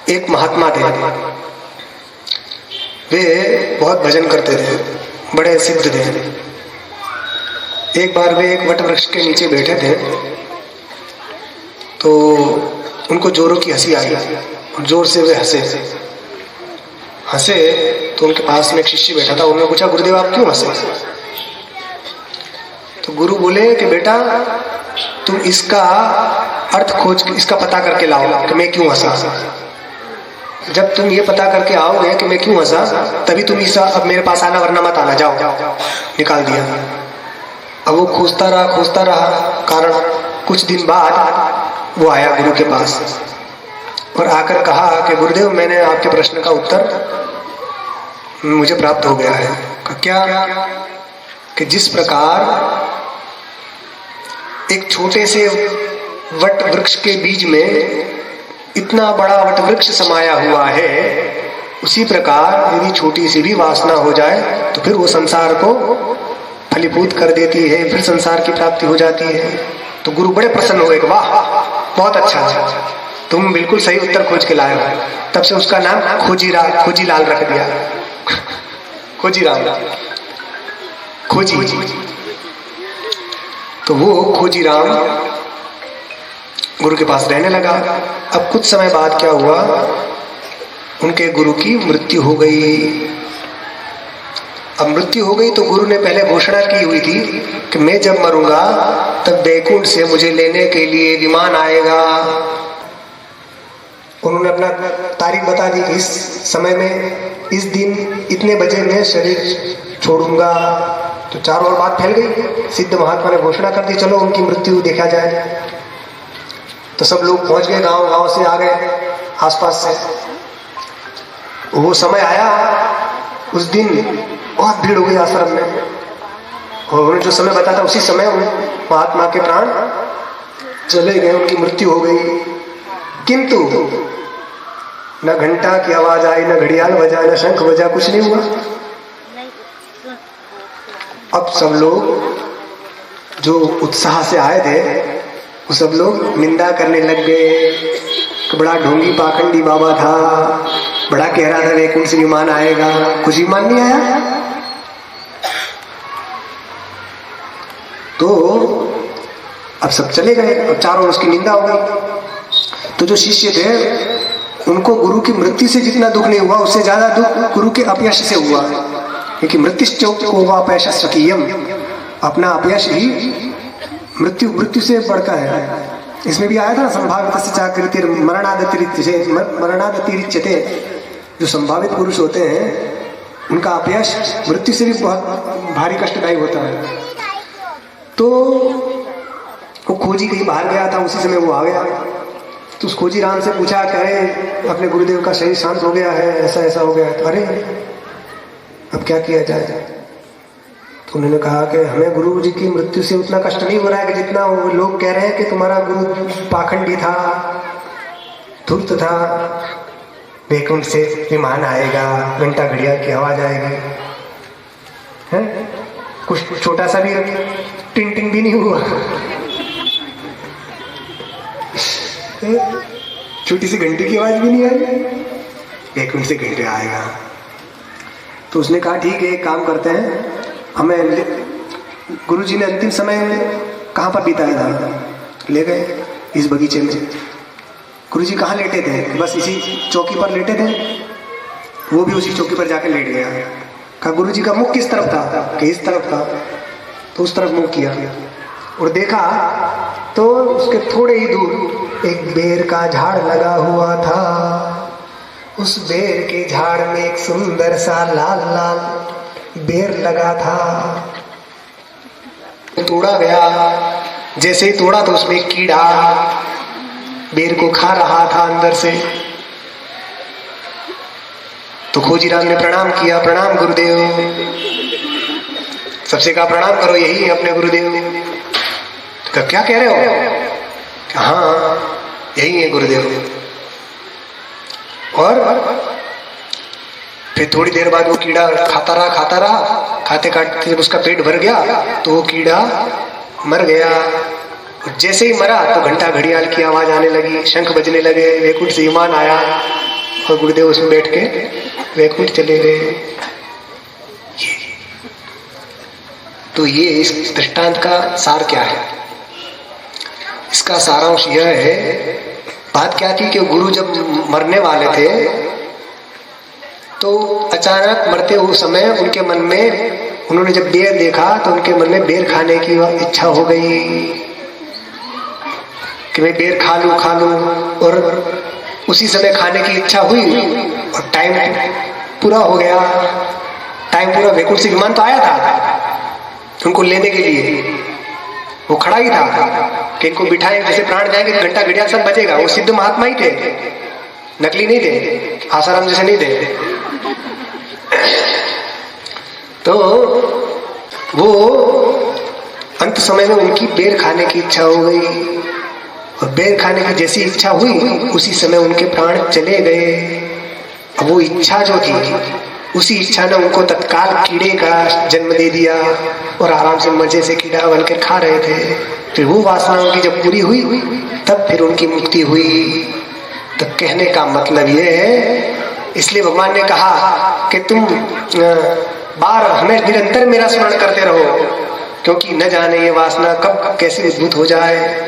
एक महात्मा थे, वे बहुत भजन करते थे, बड़े सिद्ध थे। एक बार वे एक वट वृक्ष के नीचे बैठे थे तो उनको जोरों की हंसी आई और जोर से वे हंसे तो उनके पास में एक शिष्य बैठा था। उन्होंने पूछा, गुरुदेव आप क्यों हंसे? तो गुरु बोले कि बेटा तुम इसका अर्थ खोज, इसका पता करके लाओ कि मैं क्यों हंसा। जब तुम ये पता करके आओगे कि मैं क्यों हंसा, तभी तुम इस अब मेरे पास आना, वरना मत आना, जाओ। निकाल दिया। अब वो खोजता रहा कारण। कुछ दिन बाद वो आया गुरु के पास और आकर कहा कि गुरुदेव मैंने आपके प्रश्न का उत्तर मुझे प्राप्त हो गया है। क्या? कि जिस प्रकार एक छोटे से वट वृक्ष के बीज में इतना बड़ा वट वृक्ष समाया हुआ है, उसी प्रकार यदि छोटी सी भी वासना हो जाए तो फिर वो संसार को फलीभूत कर देती है, फिर संसार की प्राप्ति हो जाती है। तो गुरु बड़े प्रसन्न हुए कि वाह बहुत अच्छा, तुम बिल्कुल सही उत्तर खोज के लाए हो। तब से उसका नाम खोजीलाल रख दिया। खोजीराम, खोजी। तो वो खोजीराम गुरु के पास रहने लगा। अब कुछ समय बाद क्या हुआ, उनके गुरु की मृत्यु हो गई। अब मृत्यु हो गई तो गुरु ने पहले घोषणा की हुई थी कि मैं जब मरूंगा तब बैकुंठ से मुझे लेने के लिए विमान आएगा। उन्होंने अपना तारीख बता दी कि इस समय में, इस दिन इतने बजे मैं शरीर छोड़ूंगा। तो चारों ओर बात फैल गई। सिद्ध महात्मा ने घोषणा कर दी, चलो उनकी मृत्यु देखा जाए। तो सब लोग पहुंच गए, गांव से आ गए, आसपास से। वो समय आया, उस दिन बहुत भीड़ हो गई आश्रम में और उन्होंने जो समय बताया था उसी समय महात्मा के प्राण चले गए, उनकी मृत्यु हो गई। किंतु न घंटा की आवाज आई, न घड़ियाल बजा, न शंख बजा, कुछ नहीं हुआ। अब सब लोग जो उत्साह से आए थे वो सब लोग निंदा करने लग गए कि बड़ा ढोंगी पाखंडी बाबा था, बड़ा कह रहा था वैकुंठ से विमान आएगा, कुछ विमान नहीं आया। तो अब सब चले गए, अब चारों उसकी निंदा हो गई। तो जो शिष्य थे उनको गुरु की मृत्यु से जितना दुख नहीं हुआ, उससे ज्यादा दुख गुरु के अपयश से हुआ, क्योंकि मृत्युश्चोको अपयश स्वकीयम, अपना अपयश ही मृत्यु से बढ़कर है। इसमें भी आया था संभावित चाकृति मरणादतिरिच्यते। जो संभावित पुरुष होते हैं उनका अपयश मृत्यु से भी बहुत भारी कष्टदायी होता है। तो वो खोजी कहीं बाहर गया था, उसी समय वो आ गया। तो उस खोजी राम से पूछा कि अरे अपने गुरुदेव का शरीर शांत हो गया है, ऐसा ऐसा हो गया है। तो अरे अब क्या किया जाए? तो उन्होंने कहा कि हमें गुरु जी की मृत्यु से उतना कष्ट नहीं हो रहा है कि जितना वो लोग कह रहे हैं कि तुम्हारा गुरु पाखंडी था, धूर्त था, वैकुंठ से विमान आएगा, घंटा घड़ियाल की आवाज आएगी, है? कुछ छोटा सा भी टिंग टिंग भी नहीं हुआ, छोटी सी घंटी की आवाज भी नहीं आई, वैकुंठ से घंटे आएगा। तो उसने कहा ठीक है, एक काम करते हैं, हमें गुरुजी ने अंतिम समय कहाँ पर बिताया था? ले गए इस बगीचे में। गुरुजी कहाँ लेटे थे? बस इसी चौकी पर लेटे थे। वो भी उसी चौकी पर जाकर लेट गया। कहा गुरुजी का मुख किस तरफ था? कि इस तरफ था। तो उस तरफ मुंह किया और देखा तो उसके थोड़े ही दूर एक बेर का झाड़ लगा हुआ था। उस बेर के झाड़ में एक सुंदर सा लाल लाल बेर लगा था। तोड़ा गया, जैसे ही तोड़ा तो उसमें एक कीड़ा बेर को खा रहा था अंदर से। तो खोजीराम ने प्रणाम किया, प्रणाम गुरुदेव। सबसे कहा प्रणाम करो, यही है अपने गुरुदेव। तो क्या कह रहे हो? हाँ यही है गुरुदेव। और फिर थोड़ी देर बाद वो कीड़ा खाता रहा, खाते खाते जब उसका पेट भर गया तो वो कीड़ा मर गया। जैसे ही मरा तो घंटा घड़ियाल की आवाज आने लगी, शंख बजने लगे, वैकुंठ से विमान आया। और गुरुदेव उसमें बैठ के वैकुंठ चले गए। तो ये इस दृष्टांत का सार क्या है? इसका सारांश यह है, बात क्या थी कि गुरु जब मरने वाले थे तो अचानक मरते हुए समय उनके मन में, उन्होंने जब बेर देखा तो उनके मन में बेर खाने की इच्छा हो गई कि मैं बेर खा लूं। और उसी समय खाने की इच्छा हुई और टाइम पूरा हो गया। टाइम पूरा, वैकुंठ से विमान तो आया था उनको लेने के लिए, वो खड़ा ही था कि इनको बिठाए, जैसे प्राण जाएंगे घंटा घड़ियाल सब बजेगा। वो सिद्ध महात्मा ही थे, नकली नहीं थे, आसाराम जैसे नहीं थे। तो वो अंत समय में उनकी बेर खाने की इच्छा हो गई और बेर खाने की जैसी इच्छा हुई उसी समय उनके प्राण चले गए। अब वो इच्छा जो थी, उसी इच्छा ने उनको तत्काल कीड़े का जन्म दे दिया और आराम से मजे से कीड़ा बनकर खा रहे थे। फिर वो वासना उनकी जब पूरी हुई तब फिर उनकी मुक्ति हुई। तो कहने का मतलब ये है, इसलिए भगवान ने कहा कि तुम बार हमें निरंतर मेरा स्मरण करते रहो, क्योंकि न जाने ये वासना कब कैसे उद्भूत हो जाए।